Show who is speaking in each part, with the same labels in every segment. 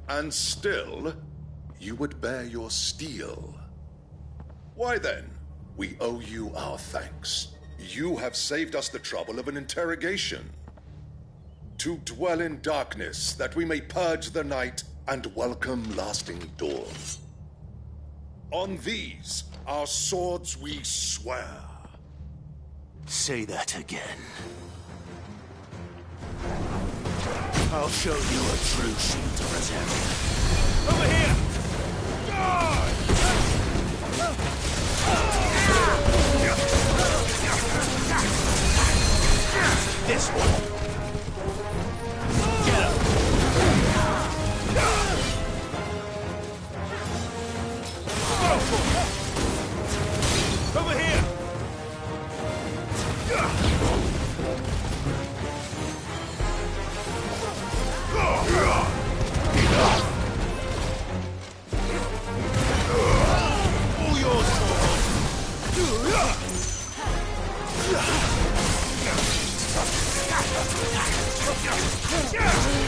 Speaker 1: And still, you would bear your steel. Why then, we owe you our thanks. You have saved us the trouble of an interrogation. To dwell in darkness, that we may purge the night and welcome lasting dawn. On these, our swords we swear.
Speaker 2: Say that again. I'll show you a true shield area. Over here! This one. Get him. Over here. All yours,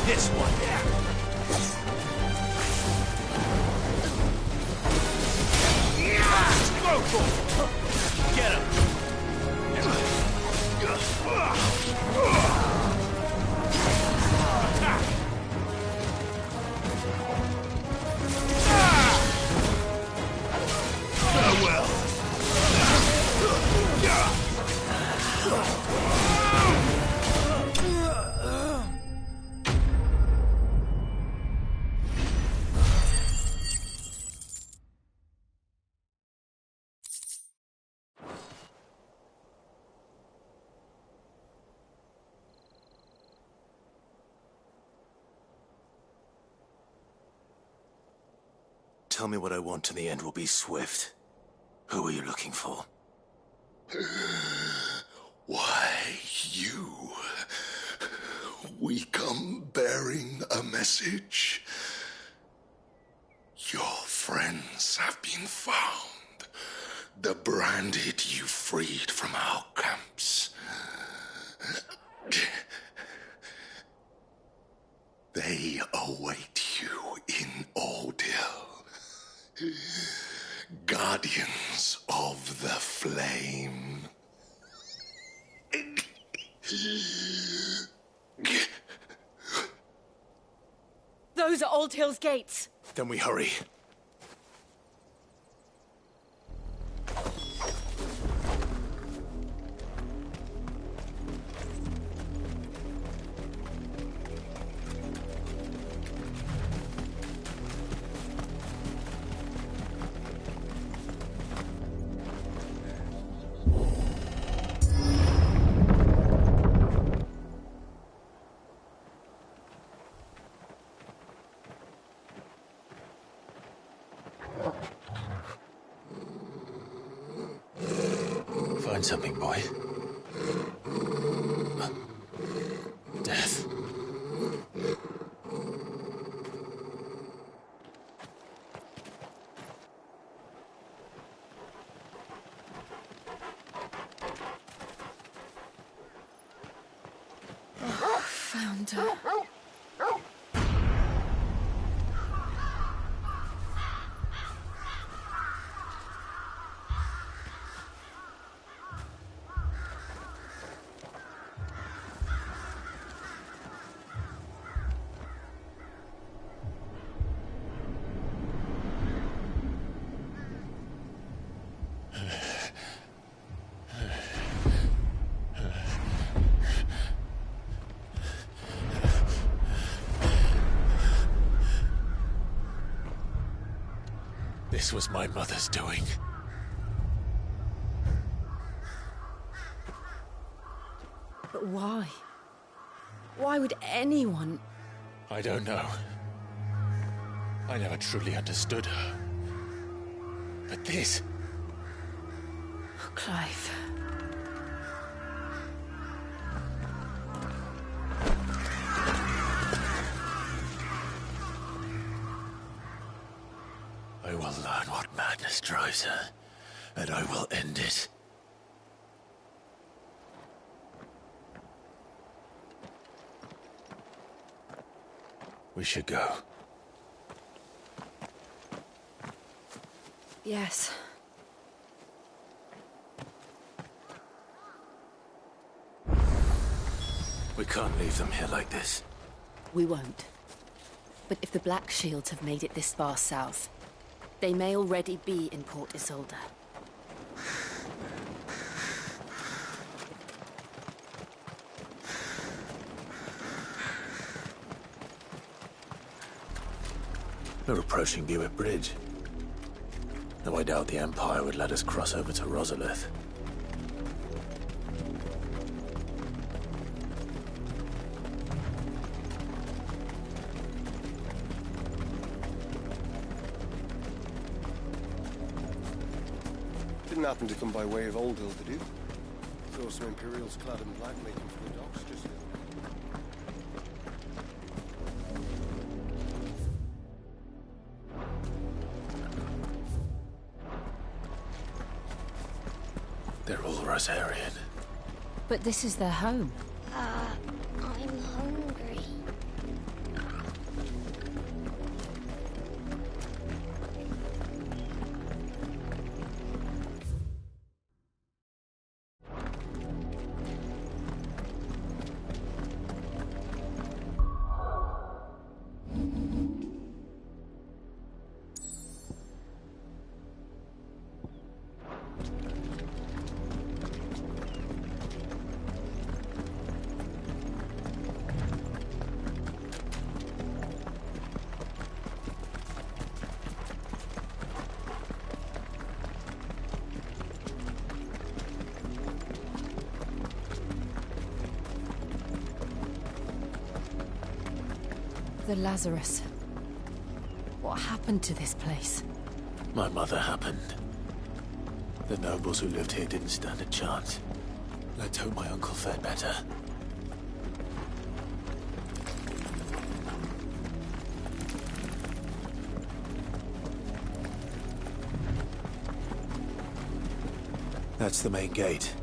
Speaker 2: this one. Go for it. Get him. Farewell. Tell me what I want and the end will be swift. Who are you looking for?
Speaker 1: Why, you. We come bearing a message. Your friends have been found. The branded you freed from our camps. They await you in Ordeal. Guardians of the Flame.
Speaker 3: Those are Old Hill's gates.
Speaker 2: Then we hurry. Find something, boy. Death.
Speaker 3: Oh, found her.
Speaker 2: This was my mother's doing.
Speaker 3: But why? Why would anyone...
Speaker 2: I don't know. I never truly understood her. But this...
Speaker 3: Oh, Clive.
Speaker 2: I will learn what madness drives her, and I will end it. We should go.
Speaker 3: Yes.
Speaker 2: We can't leave them here like this.
Speaker 3: We won't. But if the Black Shields have made it this far south, they may already be in Port Isolde.
Speaker 2: We're approaching Buick Bridge. Though I doubt the Empire would let us cross over to Rosalith.
Speaker 4: Didn't happen to come by way of Old Hill, did you? Saw some Imperials clad in black making for the docks just now.
Speaker 2: They're all Rosarian.
Speaker 3: But this is their home.
Speaker 5: I'm hungry.
Speaker 3: The Lazarus. What happened to this place?
Speaker 2: My mother happened. The nobles who lived here didn't stand a chance. Let's hope my uncle fared better. That's the main gate.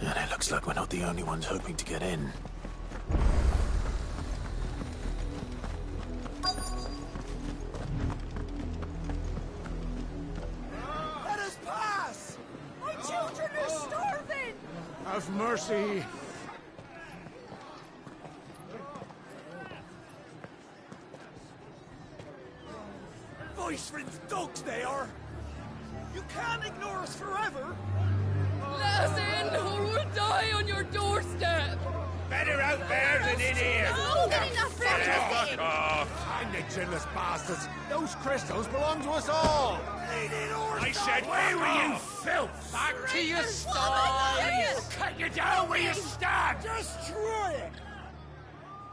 Speaker 2: And it looks like we're not the only ones hoping to get in.
Speaker 6: Let us pass! My children are starving!
Speaker 7: Have mercy!
Speaker 6: Voice-rinsed dogs they are! You can't ignore us forever!
Speaker 8: Let us in, or we'll die on your doorstep!
Speaker 7: Better out there than in here!
Speaker 5: Oh, getting enough
Speaker 7: Fuck off! I'm the chinless bastards! Those crystals belong to us all! I said, where were you, filth? Back to your sties! Cut you down where you stand!
Speaker 6: Destroy it!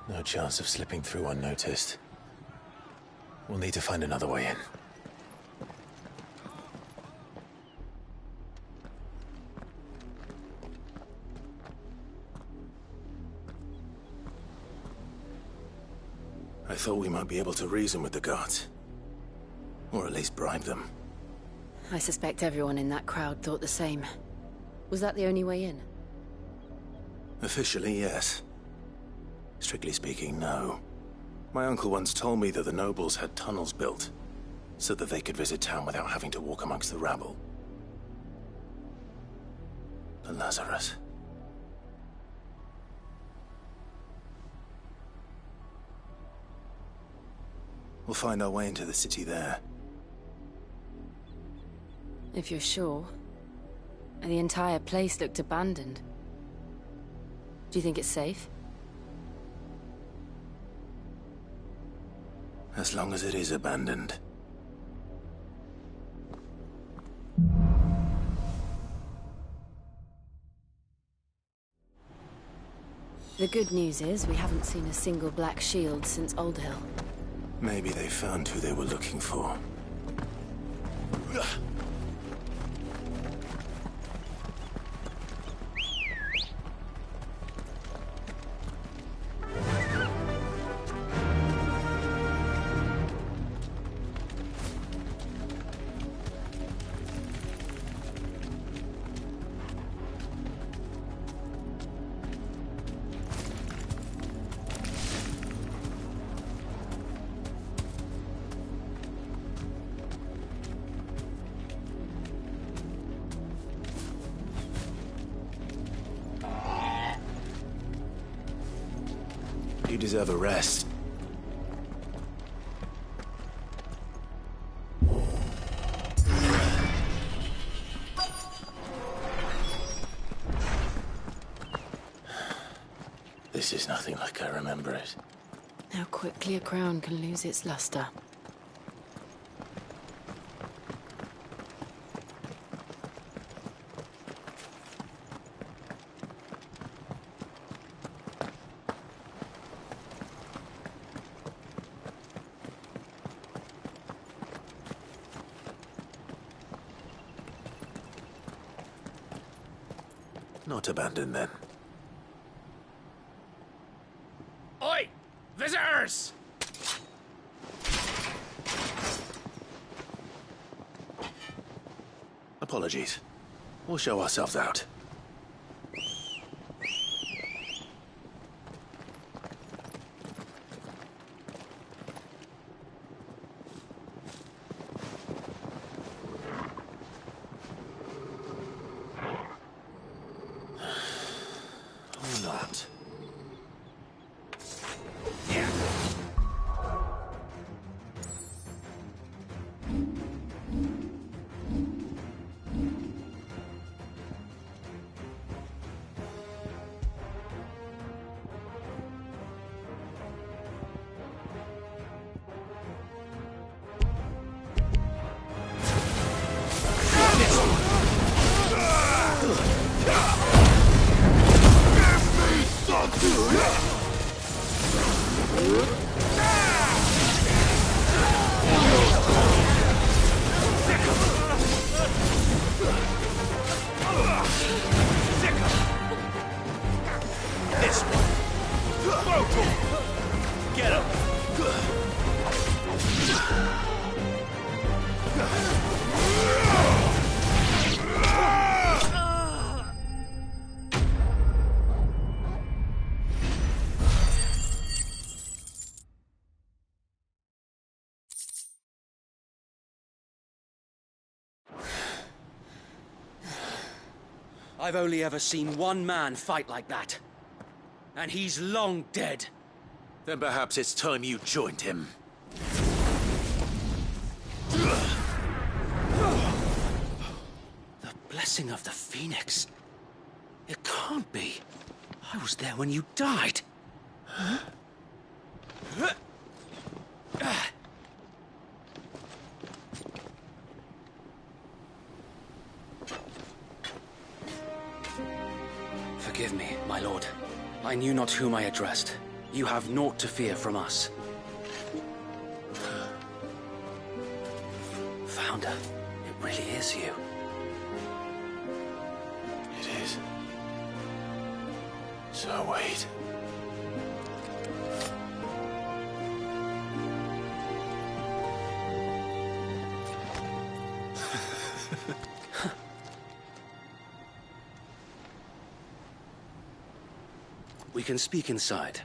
Speaker 2: No chance of slipping through unnoticed. We'll need to find another way in. I thought we might be able to reason with the guards. Or at least bribe them.
Speaker 3: I suspect everyone in that crowd thought the same. Was that the only way in?
Speaker 2: Officially, yes. Strictly speaking, no. My uncle once told me that the nobles had tunnels built, so that they could visit town without having to walk amongst the rabble. The Lazarus. We'll find our way into the city there.
Speaker 3: If you're sure. The entire place looked abandoned. Do you think it's safe?
Speaker 2: As long as it is abandoned.
Speaker 3: The good news is we haven't seen a single black shield since Old Hill.
Speaker 2: Maybe they found who they were looking for. You deserve a rest. This is nothing like I remember it.
Speaker 3: How quickly a crown can lose its luster.
Speaker 2: Not abandoned, then.
Speaker 7: Oi! Visitors!
Speaker 2: Apologies. We'll show ourselves out. Or not.
Speaker 7: This one! Get him! I've only ever seen one man fight like that. And he's long dead.
Speaker 2: Then perhaps it's time you joined him.
Speaker 7: The blessing of the Phoenix. It can't be. I was there when you died. Forgive me, my lord. I knew not whom I addressed. You have naught to fear from us. Founder, it really is you.
Speaker 2: It is. So wait.
Speaker 7: We can speak inside.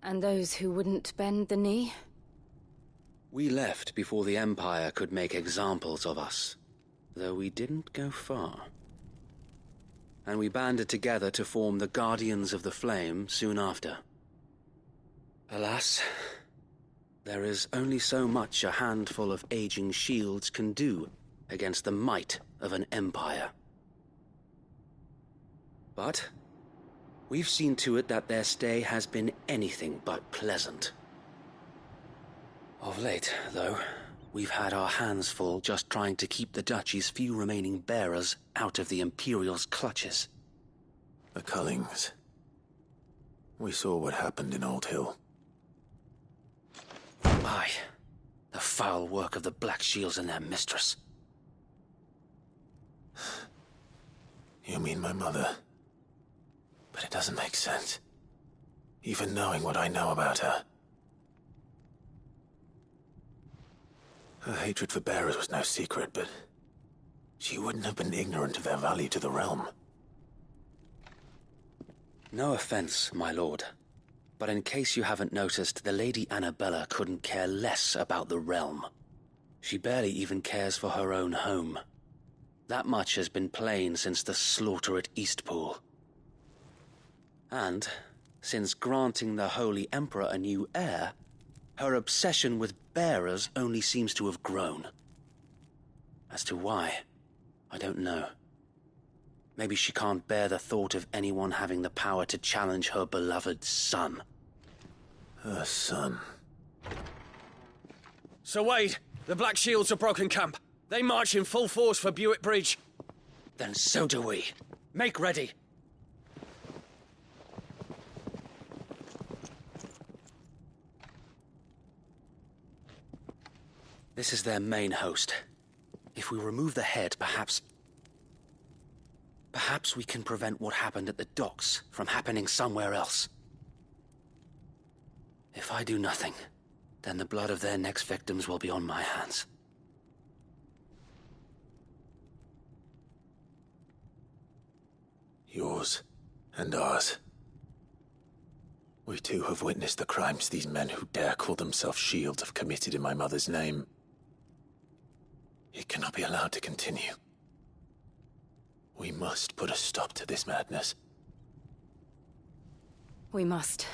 Speaker 3: And those who wouldn't bend the knee?
Speaker 7: We left before the Empire could make examples of us, though we didn't go far. And we banded together to form the Guardians of the Flame soon after. Alas, there is only so much a handful of aging shields can do against the might of an empire. But we've seen to it that their stay has been anything but pleasant. Of late, though, we've had our hands full just trying to keep the Duchy's few remaining bearers out of the Imperial's clutches.
Speaker 2: The Cullings. We saw what happened in Old Hill.
Speaker 7: Aye, the foul work of the Black Shields and their mistress.
Speaker 2: You mean my mother? But it doesn't make sense. Even knowing what I know about her. Her hatred for bearers was no secret, but she wouldn't have been ignorant of their value to the realm.
Speaker 9: No offense, my lord. But in case you haven't noticed, the Lady Annabella couldn't care less about the realm. She barely even cares for her own home. That much has been plain since the slaughter at Eastpool. And, since granting the Holy Emperor a new heir, her obsession with bearers only seems to have grown. As to why, I don't know. Maybe she can't bear the thought of anyone having the power to challenge her beloved son.
Speaker 2: Her son.
Speaker 10: Sir Wade, the Black Shields have broken camp. They march in full force for Buick Bridge.
Speaker 9: Then so do we. Make ready. This is their main host. If we remove the head, perhaps we can prevent what happened at the docks from happening somewhere else. If I do nothing, then the blood of their next victims will be on my hands.
Speaker 2: Yours and ours. We too have witnessed the crimes these men who dare call themselves shields have committed in my mother's name. It cannot be allowed to continue. We must put a stop to this madness.
Speaker 3: We must.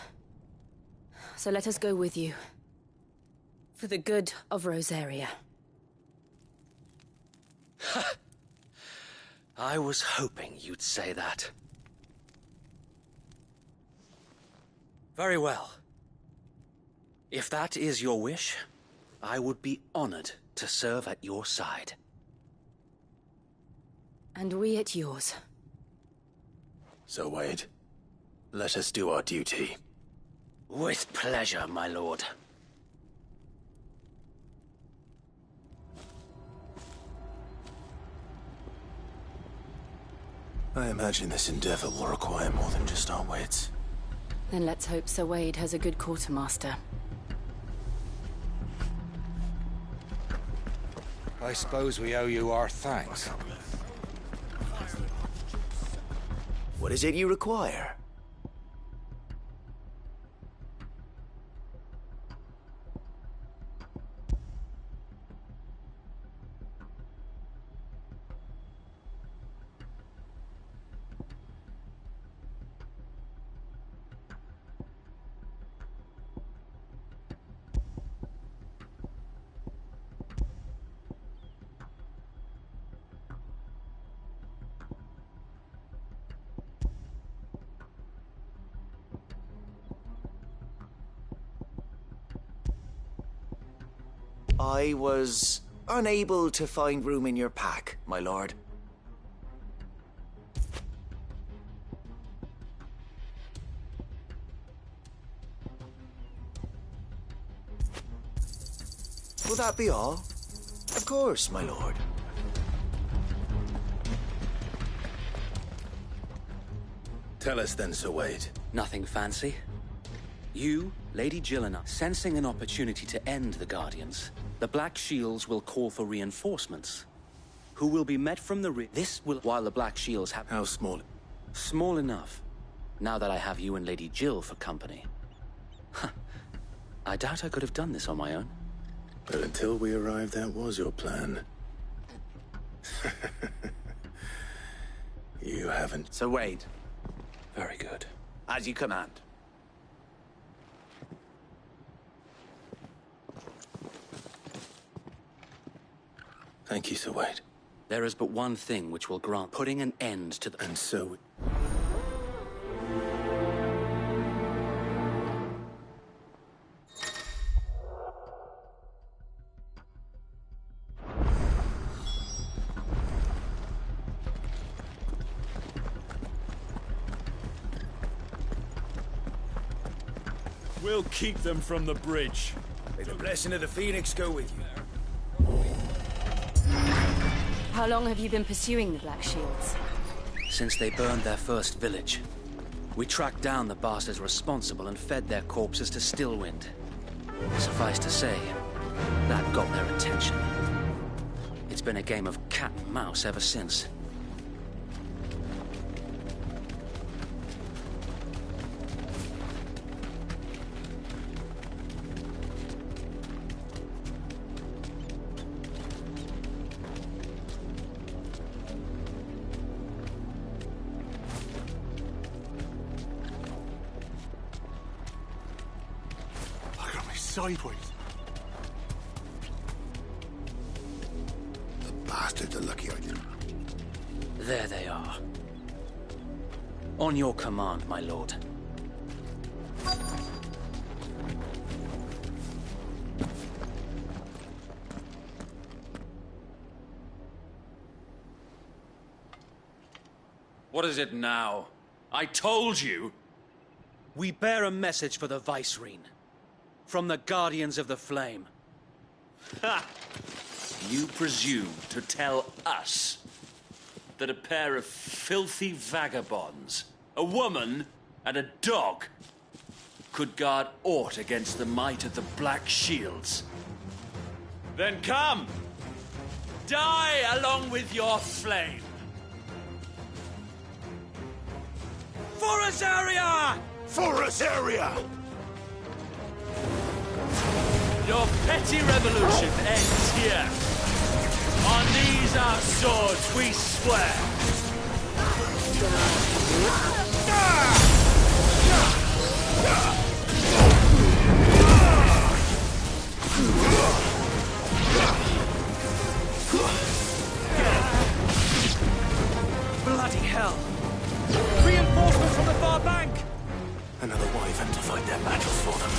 Speaker 3: So let us go with you. For the good of Rosaria.
Speaker 9: I was hoping you'd say that. Very well. If that is your wish, I would be honored to serve at your side.
Speaker 3: And we at yours.
Speaker 2: So, Wade, let us do our duty.
Speaker 9: With pleasure, my lord.
Speaker 2: I imagine this endeavor will require more than just our wits.
Speaker 3: Then let's hope Sir Wade has a good quartermaster.
Speaker 7: I suppose we owe you our thanks.
Speaker 11: What is it you require? I was unable to find room in your pack, my lord. Will that be all? Of course, my lord.
Speaker 2: Tell us then, Sir Wade.
Speaker 9: Nothing fancy. You, Lady Jill and I, sensing an opportunity to end the Guardians, the Black Shields will call for reinforcements, who will be met from the rear. This will, while the Black Shields have...
Speaker 2: How small?
Speaker 9: Small enough, now that I have you and Lady Jill for company. I doubt I could have done this on my own.
Speaker 2: But until we arrived, that was your plan. You haven't...
Speaker 11: Sir Wade.
Speaker 9: Very good.
Speaker 11: As you command.
Speaker 2: Thank you, Sir Wade.
Speaker 9: There is but one thing which will grant putting an end to the...
Speaker 2: And so...
Speaker 12: We'll keep them from the bridge.
Speaker 11: May the blessing of the Phoenix go with you.
Speaker 3: How long have you been pursuing the Black Shields?
Speaker 9: Since they burned their first village. We tracked down the bastards responsible and fed their corpses to Stillwind. Suffice to say, that got their attention. It's been a game of cat and mouse ever since.
Speaker 7: sideways.
Speaker 4: The bastards are lucky I didn't.
Speaker 9: There they are. On your command, my lord.
Speaker 12: What is it now? I told you!
Speaker 9: We bear a message for the Vicereine. From the Guardians of the Flame.
Speaker 12: Ha! You presume to tell us that a pair of filthy vagabonds, a woman and a dog, could guard aught against the might of the Black Shields? Then come! Die along with your flame!
Speaker 9: For us area!
Speaker 7: For us area!
Speaker 12: Your petty revolution ends here. On these our swords we swear.
Speaker 9: Bloody hell! Reinforcements from the far bank!
Speaker 2: Another wyvern to fight their battle for them.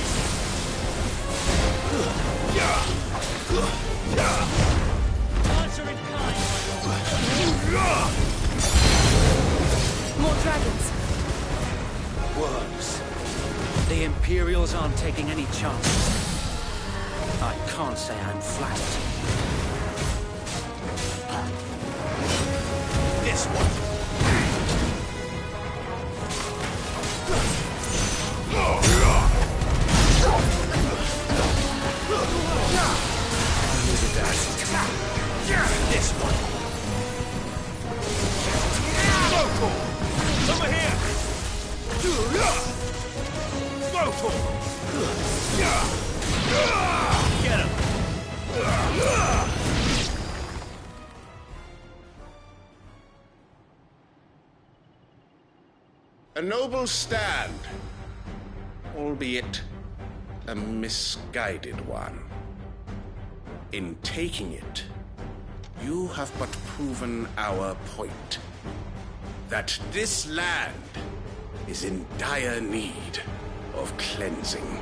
Speaker 9: Answer in kind!
Speaker 3: More dragons.
Speaker 9: Worms. The Imperials aren't taking any chances. I can't say I'm flattered.
Speaker 7: This one. This one. Over here. Go for Get him.
Speaker 13: A noble stand, albeit a misguided one. In taking it, you have but proven our point. That this land is in dire need of cleansing.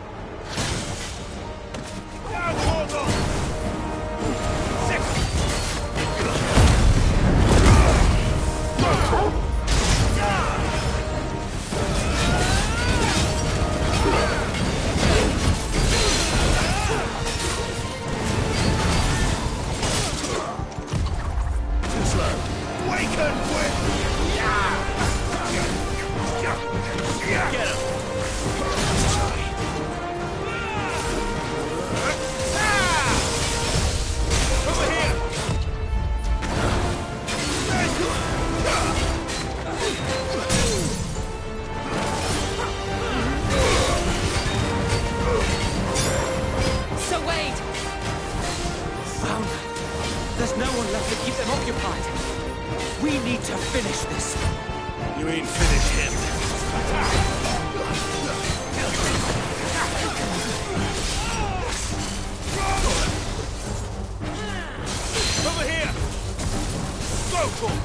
Speaker 9: There's no one left to keep them occupied. We need to finish this.
Speaker 7: You ain't finished him. Over here! Go for him!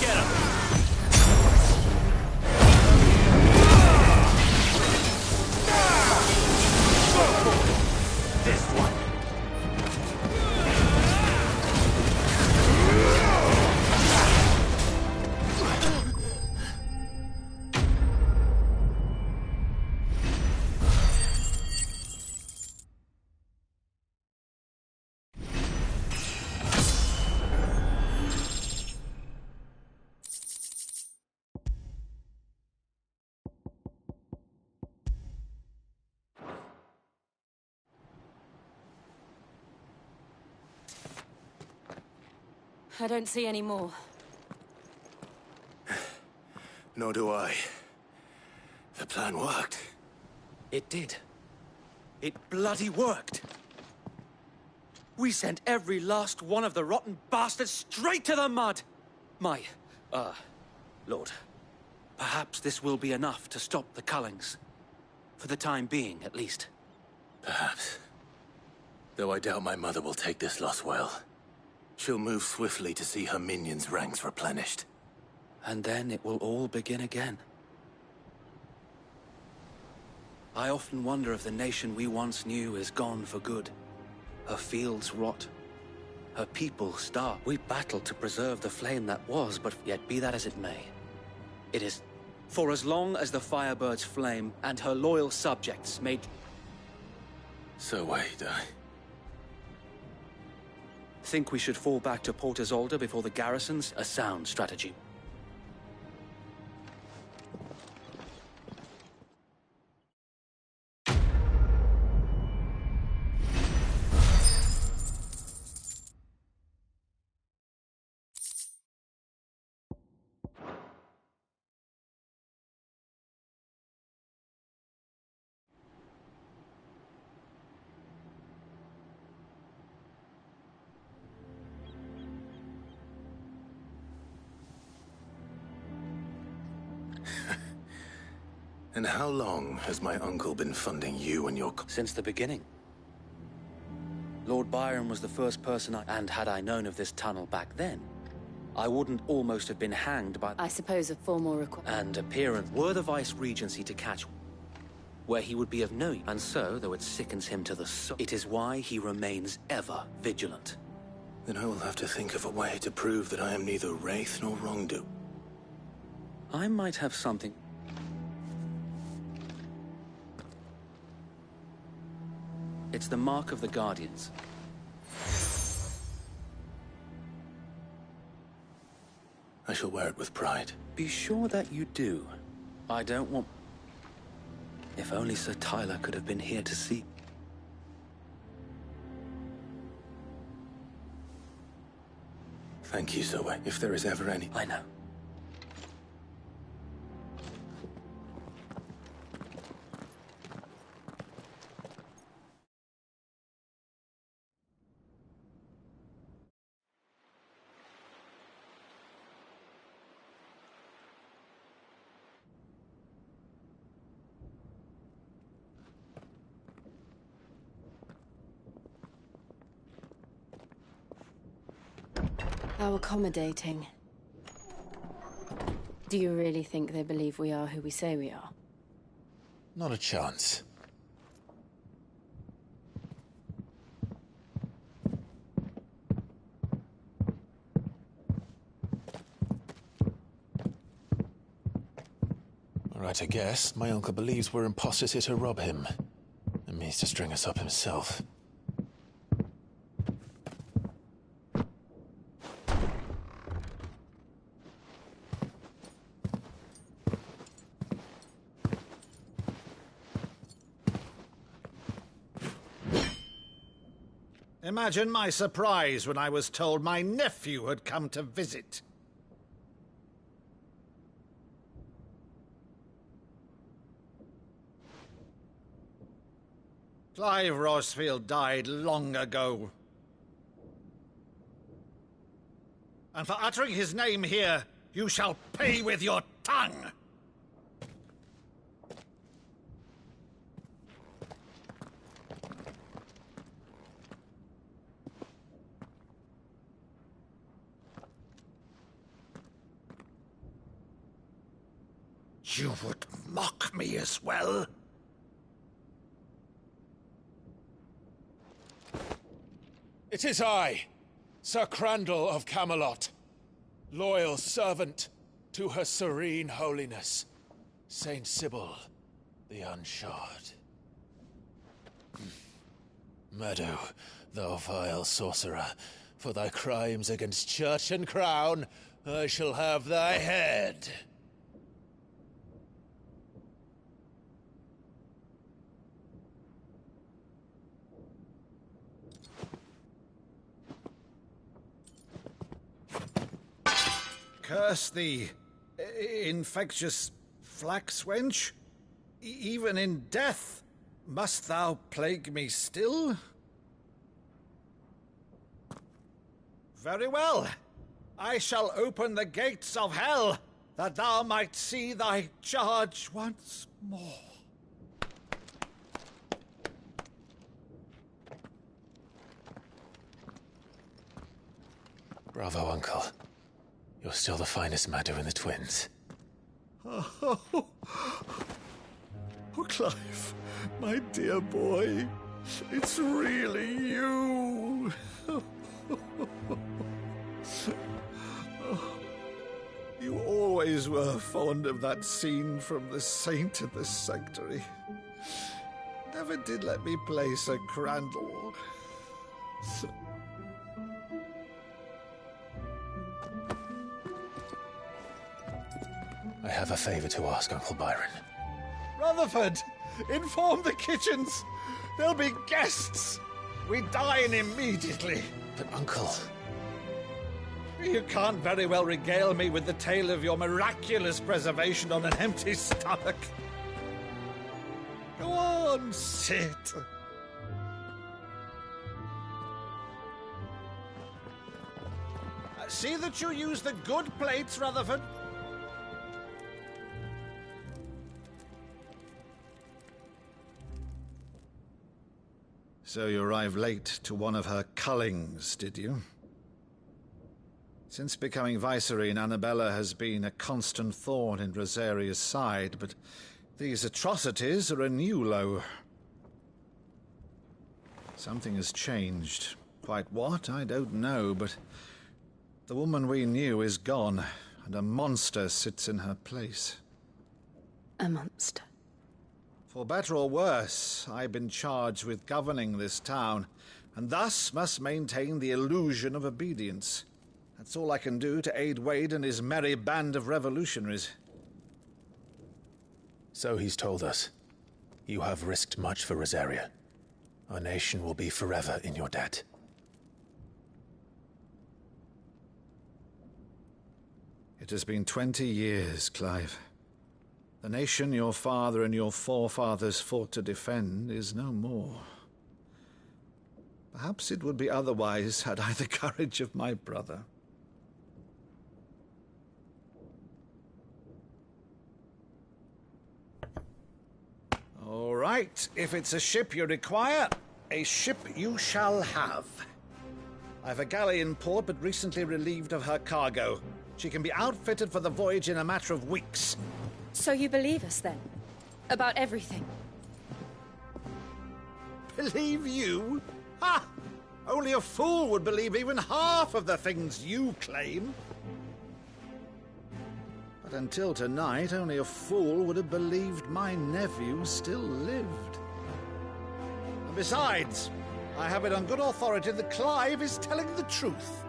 Speaker 7: Get him! Go for him! This one!
Speaker 3: I don't see any more.
Speaker 2: Nor do I. The plan worked.
Speaker 9: It did. It bloody worked. We sent every last one of the rotten bastards straight to the mud. My, Lord, perhaps this will be enough to stop the Cullings. For the time being, at least.
Speaker 2: Perhaps. Though I doubt my mother will take this loss well. She'll move swiftly to see her minions' ranks replenished.
Speaker 9: And then it will all begin again. I often wonder if the nation we once knew is gone for good. Her fields rot. Her people starve. We battled to preserve the flame that was, but yet be that as it may. It is for as long as the Firebird's flame and her loyal subjects made...
Speaker 2: So wait,
Speaker 9: Think we should fall back to Port Isolde before the garrisons? A sound strategy.
Speaker 2: And how long has my uncle been funding you and your...
Speaker 9: Since the beginning. Lord Byron was the first person And had I known of this tunnel back then, I wouldn't almost have been hanged by...
Speaker 3: I suppose a formal request...
Speaker 9: And appearance. Were the Vice-Regency to catch... where he would be of no use. And so, though it sickens him to the soul, it is why he remains ever vigilant.
Speaker 2: Then I will have to think of a way to prove that I am neither wraith nor wrongdoer.
Speaker 9: I might have something... It's the mark of the Guardians.
Speaker 2: I shall wear it with pride.
Speaker 9: Be sure that you do. I don't want... If only Sir Tyler could have been here to see.
Speaker 2: Thank you, Zoe. If there is ever any...
Speaker 9: I know.
Speaker 3: How accommodating. Do you really think they believe we are who we say we are?
Speaker 2: Not a chance. All right, I guess. My uncle believes we're imposters here to rob him. And means to string us up himself.
Speaker 7: Imagine my surprise when I was told my nephew had come to visit. Clive Rosfield died long ago. And for uttering his name here, you shall pay with your tongue! You would mock me as well?
Speaker 14: It is I, Sir Crandall of Camelot, loyal servant to Her Serene Holiness, Saint Sybil the Unshod. Meadow, thou vile sorcerer, for thy crimes against church and crown, I shall have thy head.
Speaker 7: Curse thee, infectious flax wench. Even in death, must thou plague me still? Very well. I shall open the gates of hell, that thou might see thy charge once more.
Speaker 2: Bravo, Uncle. You're still the finest Madu in the twins.
Speaker 15: Oh, Clive, my dear boy, it's really you. You always were fond of that scene from The Saint of the Sanctuary. Never did let me play Sir Crandall.
Speaker 2: I have a favor to ask, Uncle Byron.
Speaker 15: Rutherford, inform the kitchens. There'll be guests. We dine immediately.
Speaker 2: But, Uncle...
Speaker 15: You can't very well regale me with the tale of your miraculous preservation on an empty stomach. Go on, sit. See that you use the good plates, Rutherford. So you arrived late to one of her cullings, did you? Since becoming Vicereine, Annabella has been a constant thorn in Rosaria's side, but these atrocities are a new low. Something has changed. Quite what, I don't know, but the woman we knew is gone, and a monster sits in her place.
Speaker 3: A monster?
Speaker 15: For better or worse, I've been charged with governing this town, and thus must maintain the illusion of obedience. That's all I can do to aid Wade and his merry band of revolutionaries.
Speaker 2: So he's told us. You have risked much for Rosaria. Our nation will be forever in your debt.
Speaker 15: It has been 20 years, Clive. The nation your father and your forefathers fought to defend is no more. Perhaps it would be otherwise had I the courage of my brother. All right, if it's a ship you require, a ship you shall have. I've a galley in port, but recently relieved of her cargo. She can be outfitted for the voyage in a matter of weeks.
Speaker 3: So you believe us, then? About everything?
Speaker 15: Believe you? Ha! Only a fool would believe even half of the things you claim. But until tonight, only a fool would have believed my nephew still lived. And besides, I have it on good authority that Clive is telling the truth.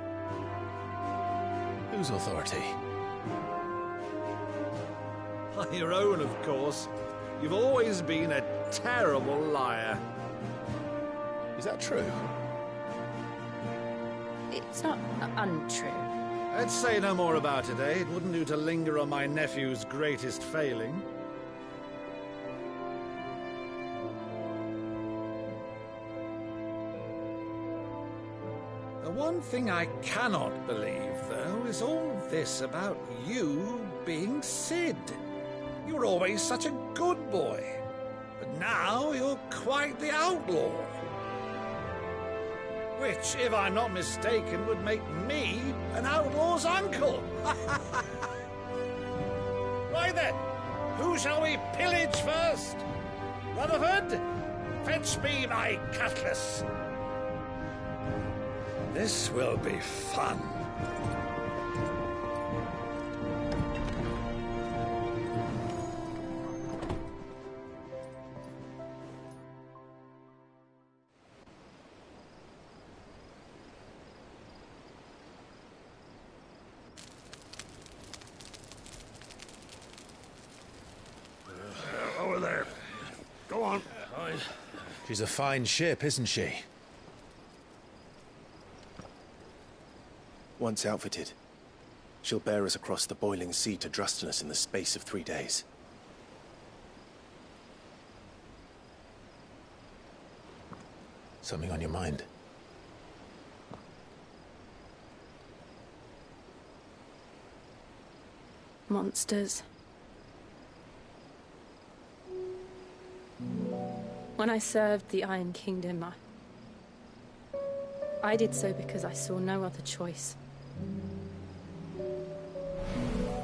Speaker 2: Whose authority?
Speaker 15: Your own, of course. You've always been a terrible liar.
Speaker 2: Is that true?
Speaker 3: It's not untrue.
Speaker 15: Let's say no more about it, eh? It wouldn't do to linger on my nephew's greatest failing. The one thing I cannot believe, though, is all this about you being Sid. You were always such a good boy, but now you're quite the outlaw. Which, if I'm not mistaken, would make me an outlaw's uncle. Right then, who shall we pillage first? Rutherford, fetch me my cutlass. This will be fun.
Speaker 7: Over there. Go on.
Speaker 2: She's a fine ship, isn't she?
Speaker 16: Once outfitted, she'll bear us across the boiling sea to Drustinus in the space of 3 days.
Speaker 2: Something on your mind?
Speaker 3: Monsters. When I served the Iron Kingdom, I did so because I saw no other choice.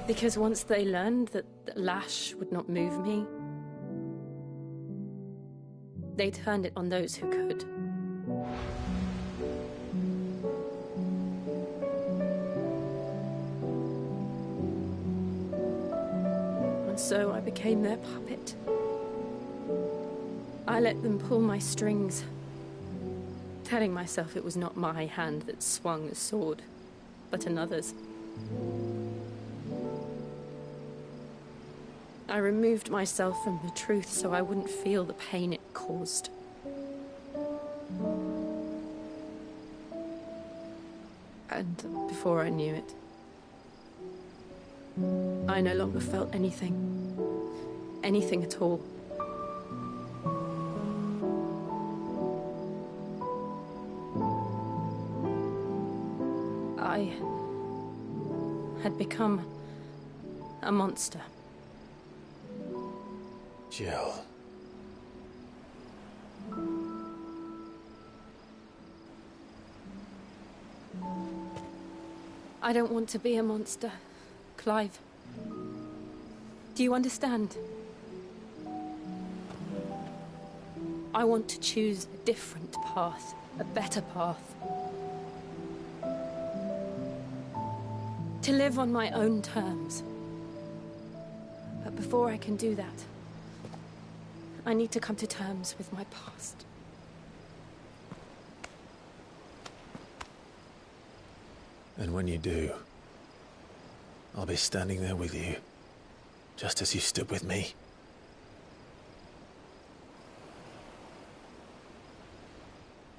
Speaker 17: Because once they learned that the lash would not move me, they turned it on those who could. And so I became their puppet. I let them pull my strings, telling myself it was not my hand that swung the sword, but another's. I removed myself from the truth so I wouldn't feel the pain it caused. And before I knew it, I no longer felt anything. Anything at all. I had become a monster.
Speaker 14: Jill.
Speaker 17: I don't want to be a monster, Clive. Do you understand? I want to choose a different path, a better path. To live on my own terms. But before I can do that, I need to come to terms with my past.
Speaker 2: And when you do, I'll be standing there with you, just as you stood with me.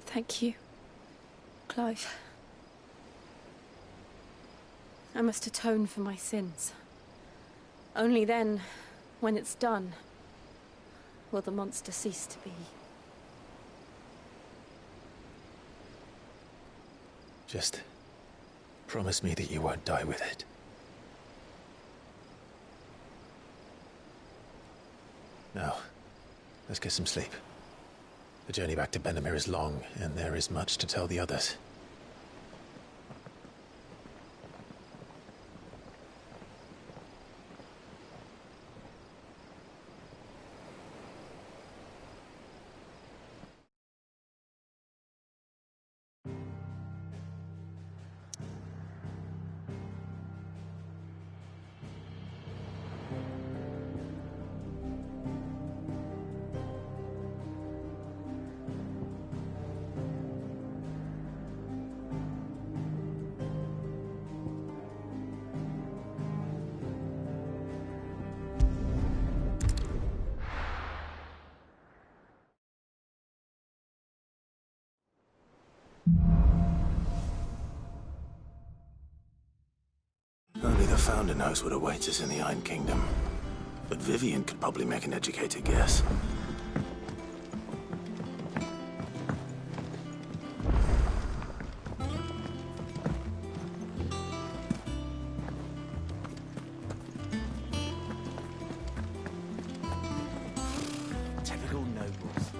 Speaker 17: Thank you, Clive. I must atone for my sins. Only then, when it's done, will the monster cease to be.
Speaker 2: Just promise me that you won't die with it. Now, let's get some sleep. The journey back to Benamir is long, and there is much to tell the others. Only the Founder knows what awaits us in the Iron Kingdom. But Vivian could probably make an educated guess.
Speaker 11: Typical nobles.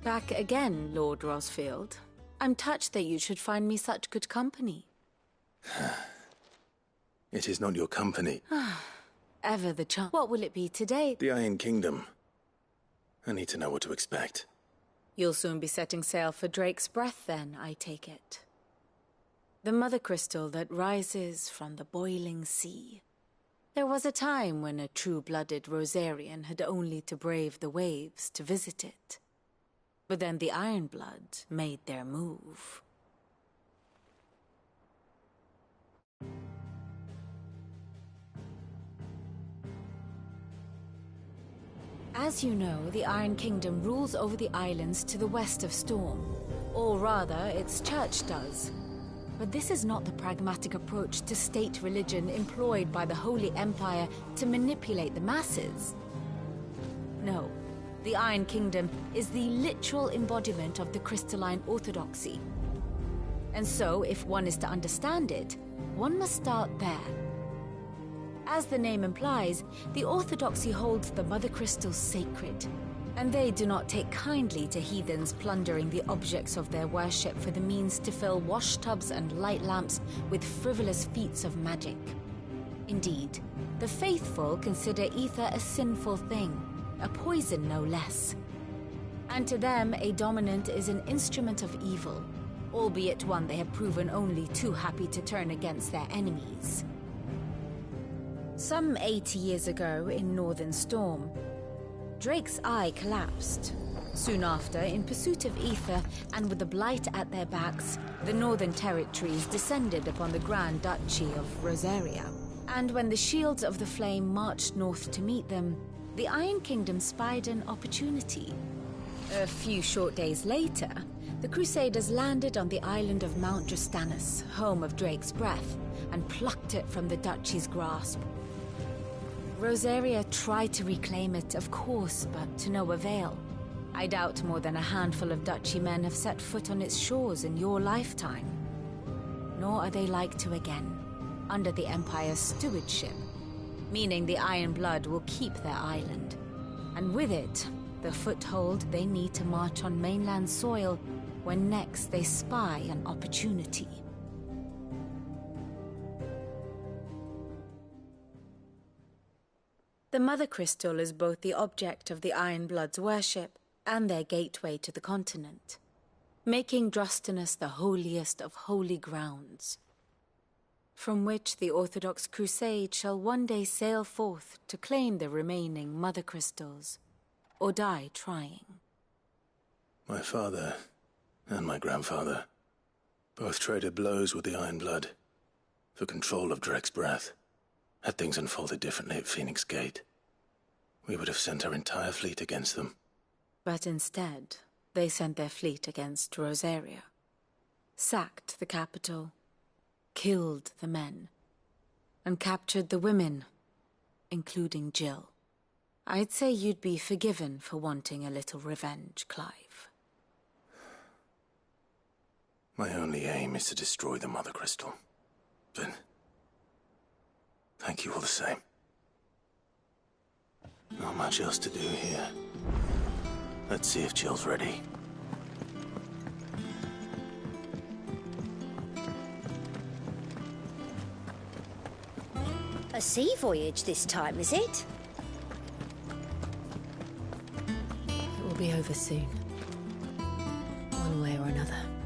Speaker 3: Back again, Lord Rosfield. I'm touched that you should find me such good company.
Speaker 2: It is not your company.
Speaker 3: Ever the chance. What will it be today?
Speaker 2: The Iron Kingdom. I need to know what to expect.
Speaker 3: You'll soon be setting sail for Drake's Breath, then, I take it. The mother crystal that rises from the boiling sea. There was a time when a true-blooded Rosarian had only to brave the waves to visit it. But then the Ironblood made their move. As you know, the Iron Kingdom rules over the islands to the west of Storm. Or rather, its church does. But this is not the pragmatic approach to state religion employed by the Holy Empire to manipulate the masses. No. The Iron Kingdom is the literal embodiment of the crystalline orthodoxy. And so, if one is to understand it, one must start there. As the name implies, the orthodoxy holds the Mother Crystal sacred, And they do not take kindly to heathens plundering the objects of their worship for the means to fill washtubs and light lamps with frivolous feats of magic. Indeed, the faithful consider ether a sinful thing, a poison no less. And to them, a dominant is an instrument of evil, albeit one they have proven only too happy to turn against their enemies. Some 80 years ago in Northern Storm, Drake's eye collapsed. Soon after, in pursuit of ether and with the blight at their backs, the Northern Territories descended upon the Grand Duchy of Rosaria. And when the Shields of the Flame marched north to meet them, the Iron Kingdom spied an opportunity. A few short days later, the Crusaders landed on the island of Mount Drastanus, home of Drake's breath, and plucked it from the Duchy's grasp. Rosaria tried to reclaim it, of course, but to no avail. I doubt more than a handful of Duchy men have set foot on its shores in your lifetime. Nor are they like to again, under the Empire's stewardship, meaning the Iron Blood will keep their island. And with it, the foothold they need to march on mainland soil when next they spy an opportunity. The Mother Crystal is both the object of the Iron Blood's worship and their gateway to the continent, making Drastanus the holiest of holy grounds, from which the Orthodox Crusade shall one day sail forth to claim the remaining Mother Crystals, or die trying.
Speaker 2: My father and my grandfather both traded blows with the Iron Blood for control of Drake's breath. Had things unfolded differently at Phoenix Gate, we would have sent our entire fleet against them.
Speaker 3: But instead, they sent their fleet against Rosaria, sacked the capital, killed the men, and captured the women, including Jill. I'd say you'd be forgiven for wanting a little revenge, Clive.
Speaker 2: My only aim is to destroy the Mother Crystal. But thank you all the same. Not much else to do here. Let's see if Jill's ready.
Speaker 18: A sea voyage this time, is it?
Speaker 17: It will be over soon. One way or another.